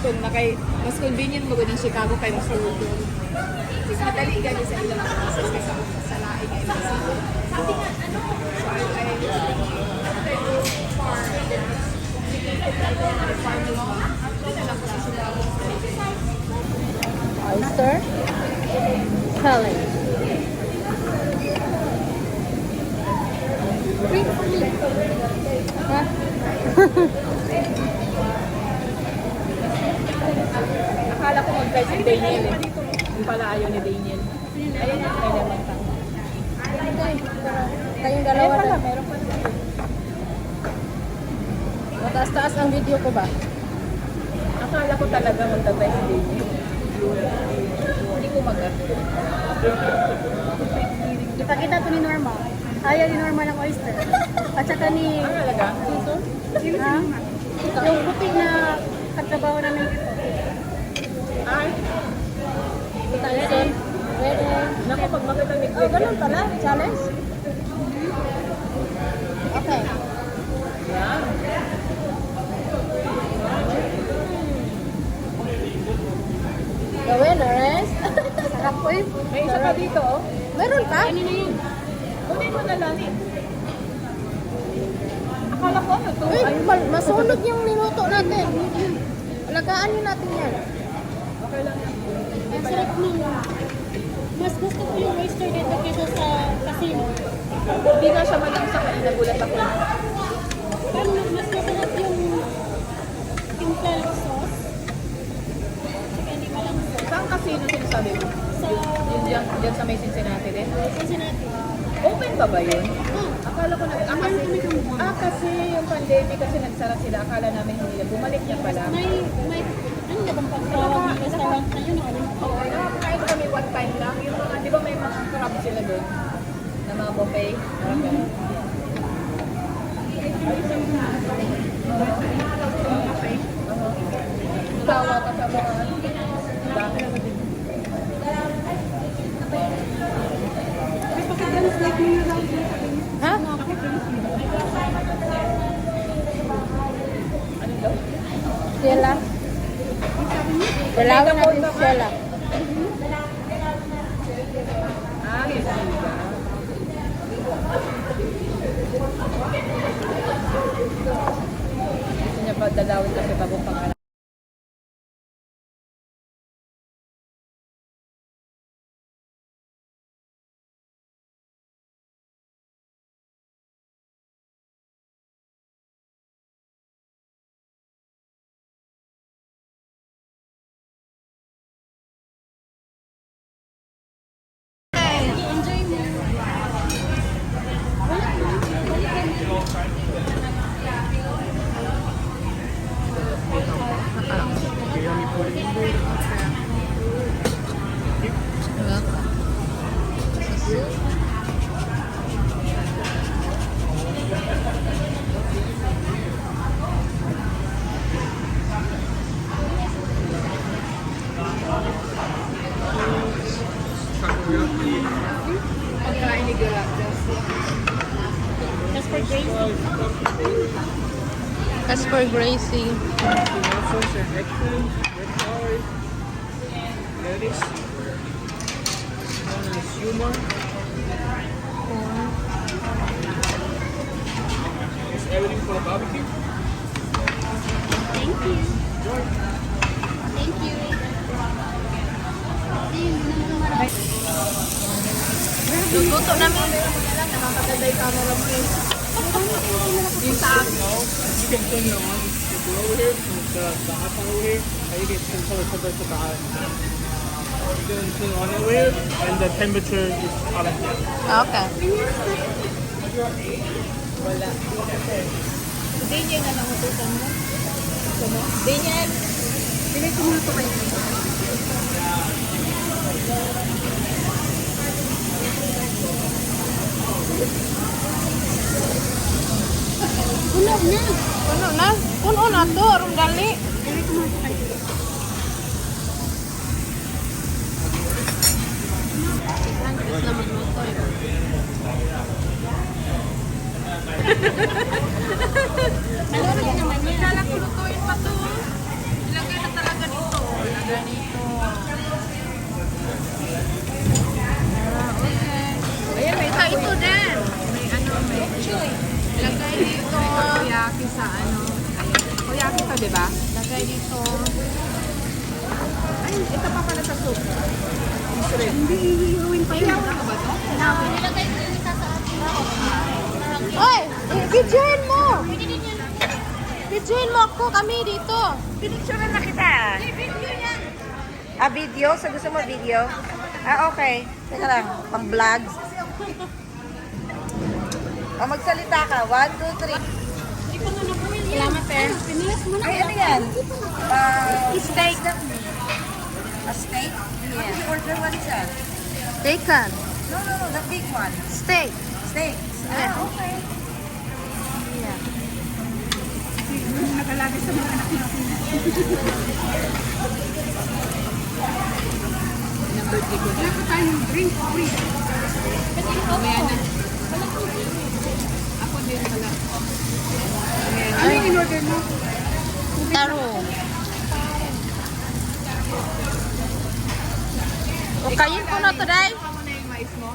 kung mas convenient mo ng Chicago kay mas road. Mas madali gani sa ilang process kasi sa laing ay mas. Sabi nga, ano? So I go far and then farm long. After na lang ko sa Chicago. Oyster salad. Ha? Akala ko mag-try si Daniel eh. Yung pala ayaw ni Daniel. Ayun yung try naman ta. Kayong dalawa Ayun pala, na. meron pa naman. Mataas-taas ang video ko ba? Akala ko talaga magta-try si Daniel. Hindi ko mag-at. Kita-kita to ni Norma. Ayaw ni Norma ng oyster. At saka ni... Ang talaga? Ha? Yung puti na katrabaho namin dito. Ay, Tyson. Ready. naku, pag makita ni Oh, ganun pala. Challenge. Okay. Yan. The winners. Sarap po eh. May isa pa dito, oh. Meron pa? Kunin mo na lang eh. Akala ko ano to? Uy, Ay, masunog yung niluto natin. Alagaan nyo natin yan. okay lang yan. Ang sarap nun. Mas gusto ko yung oyster dito kaysa sa casino. Hindi nga siya malang sa kain, nagulat ako. Parang mas masarap yung timpla sauce. Saka hindi malang sauce. Saan casino sinasabi mo? Sa Yun dyan sa may Cincinnati din? Cincinnati. Open ba ba yun? Oh, Akala ko na, kasi yung pandemic kasi nagsara sila, akala namin hindi na. Bumalik niya pala. may ano na bang pagtawag ng restaurant na yun? Oo, nakakain kami one time lang. Yung mga, di ba may mga crab sila doon? Na mga buffet? Parang ganun. Tawa ka sa mga ano. Dami. Ha? Ano daw? Sheila. Dalawin natin si Sheila. Ah, yes, diba? Gusto niya pa dadawin kasi bagong pangalan. Enjoy mo. Pagkain ni Gracias. Just for Gracie. As for Gracie. Tomatoes and eggplant, red flowers, lettuce, one is humor. It's everything for the barbecue. Thank you. Thank you. Luto namin. Nakakaganda yung camera mo eh. Yung sa akin. You can turn it on. You go over here, the hot part over here, and you can control it to the hot. You can turn it on over here, and the temperature is on and down. Okay. Wala. Daniel na lang utusan mo. Gusto mo? Daniel! Bigay ko muna ito kayo. Puno na. Puno na. Puno na to. Arum dali. Bigay ko muna kayo. Ano rin naman yan? Kala ko lutuin pa to. Ilagay na talaga Ganito. Ayan, may Ito din. May ano, may lagay dito. Takoyaki sa ano. Ayan. Takoyaki to, di ba? Lagay dito. Ay, ito pa pala sa soup. Hindi iiuwin pa yun. Ano ba to? Nilagay ko yung isa sa atin. Oy! Videoin mo! Videoin mo ako kami dito. Pinicturean na kita. Video yan. Ah, video? So gusto mo video? Ah, okay. Teka lang, pang vlogs. O, magsalita ka. 1, 2, 3. Salamat, eh. Ay, ano yan? Steak. A steak? Yeah. Order one siya. Bacon. No, the big one. Steak. Steak. Ah, okay. Nakalagay sa mga anak natin. Number 3 ko. Wala pa tayong drink free. Mamaya na. Ako din pala. Ano yung in-order mo? Taro. O, kain ko na today. Tama na yung mais mo.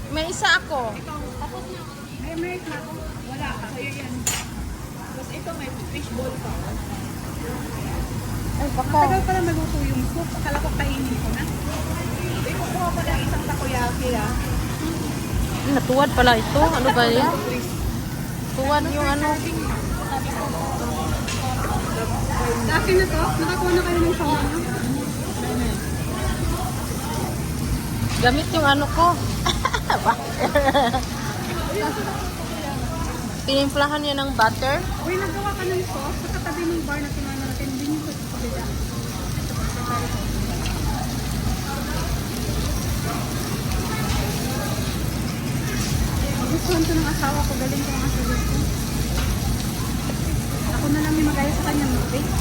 May isa ako. May merit na ako. Wala. Sa'yo yan. Tapos ito may fish ball pa. Ay, bako. Tagal pala maluto yung soup. Akala ko kainin ko na. Hindi ko kuha pa ng isang takoyaki ah. Natuwad pala ito. Ano ba yan? Tuwad yung ano. Sa akin na to, nakakuha na kayo ng shawarma. Gamit yung ano ko. Pinimplahan niya ng butter. Uy, nagawa ka ng sauce sa katabi ng bar na tinano natin. Hindi nyo sa kabila. Gustuhan to ng asawa ko. Galing ko ang asawa ko. Ako na lang yung magaya sa kanya mag-bake.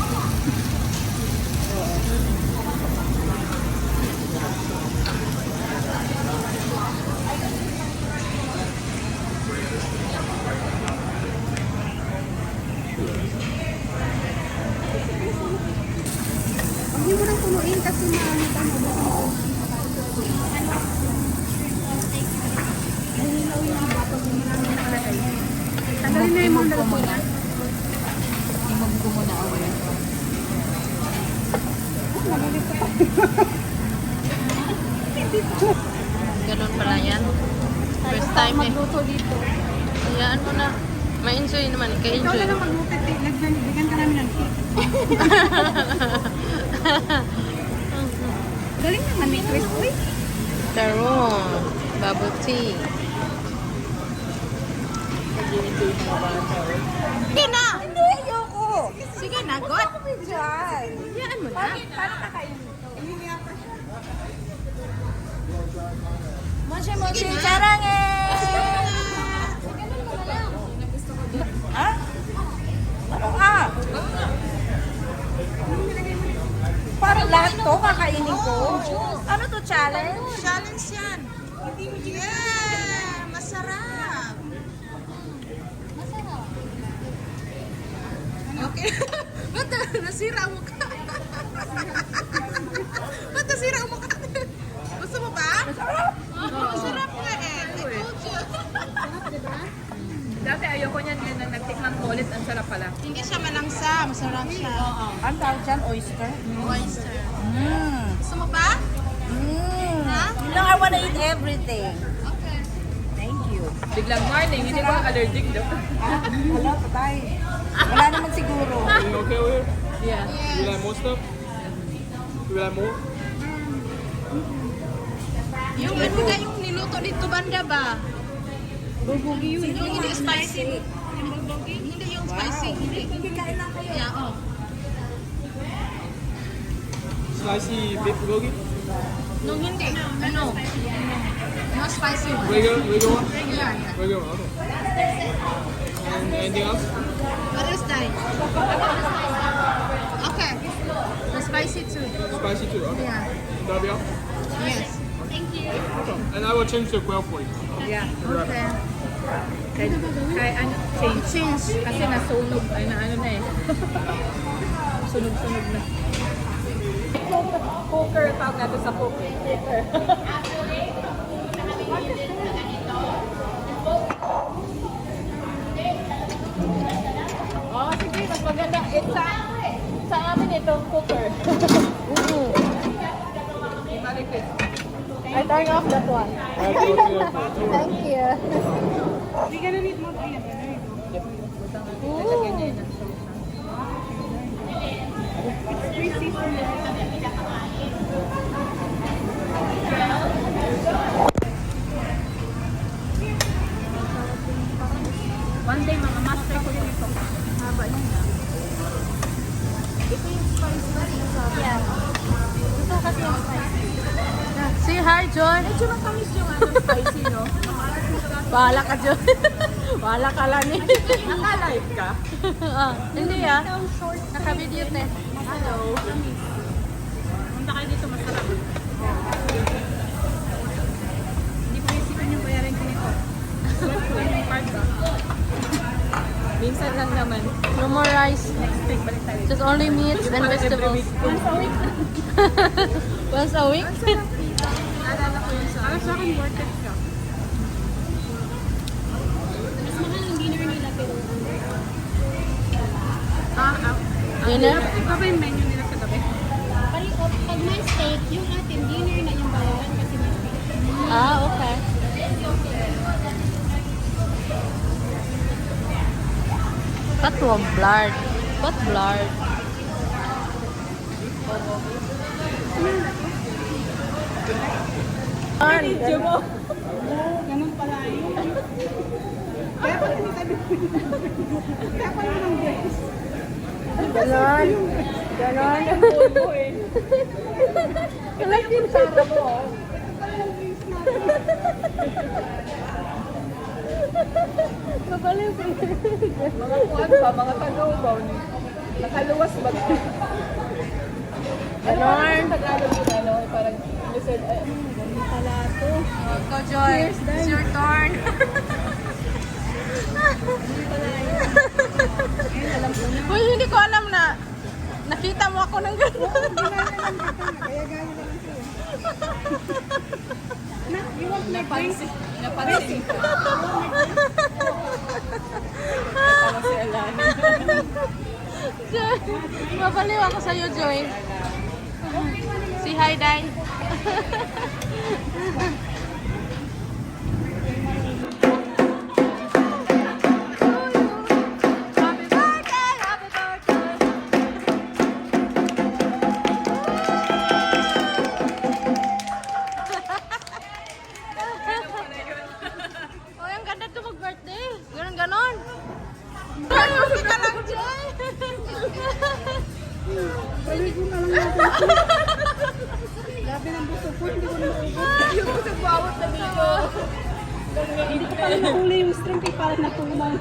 Hindi mo nang punuin kasi maano ka mo. Nahilaw yung iba pag hindi namin nakalagay. Tanggalin na yung mga nalutuan. Imog ko muna away. Ganun pala yan. First time eh. Magluto dito. Hayaan mo na. Ma-enjoy naman. Ikaw Ka-enjoy. na lang magluto. Bigyan ka namin ng cake. Galing naman ni Chris. Uy, Taron. Bubble tea. Sige na! Hindi, ayoko. Sige na, God! Diyan. Hayaan mo na. Paano kakainin ito? Sige Mochi, na. charangé! Ha? Ano ka? Parang lahat to kakainin ko. Ano to, challenge? Challenge yan. Yeah! Masarap! Okay. Ba't nasira ang mukha? Ba't nasira ang mukha? Gusto mo ba? Masarap! Masarap nga eh. I told you. Dati ayoko niyan yun na nagtikman ko ulit. Ang sarap pala. Hindi siya malangsa. Masarap siya. Ang tawag dyan, oyster. Oyster. Mmm. Gusto mo ba? Mmm. Ha? You know, I wanna eat everything. Okay. Thank you. Biglang morning, hindi ko allergic daw. Ah, wala, patay. Wala naman siguro. You okay with it? Yeah. You like more stuff? You like more? Yung ano na yung niluto dito banda ba? bulgogi yun. Yung hindi spicy. Yung bulgogi? Hindi yung spicy. Hindi. Yeah, oh. Spicy beef bulgogi? Nung hindi. Ano? No spicy one. Regular one? Yeah, yeah. Regular one, okay. And anything else? What else, Daddy? Okay. The spicy too. Spicy too, okay. Yeah. That'll be all? Yes. And I will change the quail for you. Yeah. Okay. Kaya ano, change. Kasi nasunog. Ay na ano na eh. Sunog-sunog na. Cooker, tawag natin sa cooker. Oh, sige, mas maganda. Sa amin itong cooker. Ibalikit. I turn off that one. Thank you. Hindi ka na need mo. Ayan. Lalagyan niya yun ng one day, mga master ko din ito. Haba niya na. Ito yung spicy na sinasabi. Yeah. Gusto ko kasi yung spicy. Say hi, John. Medyo matamis yung spicy, no? Bahala ka, John. Bahala ka lang eh. Naka-live ka? Hindi ah. Naka-video te. Hello. Punta kayo dito, masarap. Hindi ko isipan yung bayaran ko nito. Minsan lang naman. No more rice. Next week, balik tayo. Just only meats and vegetables. Once a week. Once a week? Naalala ko yun sa... Para sa akin, worth it siya. Mas mahal ang dinner nila, pero... Dinner? Ikaw ba yung menu nila sa gabi? Pag may steak, yung atin, dinner na yung bayaran kasi may steak. Ah, okay. Ba't wag blurred? Ba't blurred? Video mo. Ganun pala yun. Ganon. Ganon. Ito yung kutsara mo. Oh. Kapaliw ko. Mga kuwan ba? Mga tagaw ni. Nakaluwas ba? Ganon. Tagalog yun, ano? Parang, you said, ay, ganun pala to. Go, Joy. It's your turn. Uy, hindi ko alam na nakita mo ako ng gano'n. Napansin. Napansin ko. Parang si Alana. Joy, mabaliw ako sa'yo, Joy. Si hi, Day. Happy birthday, happy birthday. Uy, ang ganda to mag-birthday. Ganon, ganon. Ay, okay ka lang, Joy. Grabe ng buso po, hindi ko na maubos. Yung sa bawat na dito. Hindi ko pala nahuli yung string kay parang natumang.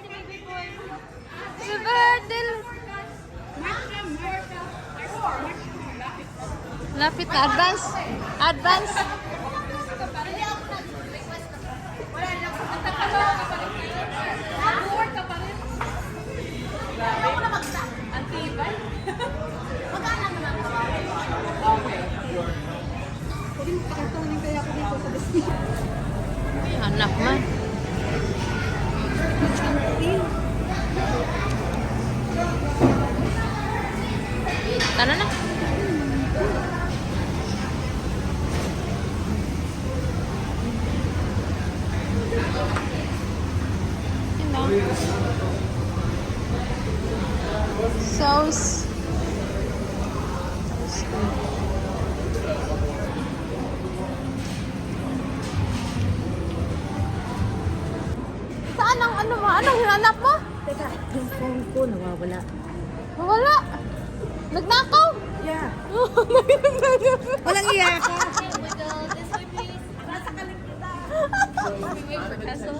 Happy birthday! Lapit na. Advance. Advance. Anak man. Tara na. Sauce. Anong ano mo? Anong hinanap mo? Teka, yung phone ko nawawala. Wala. Nagnakaw? Yeah. Walang iya ka. Kaso,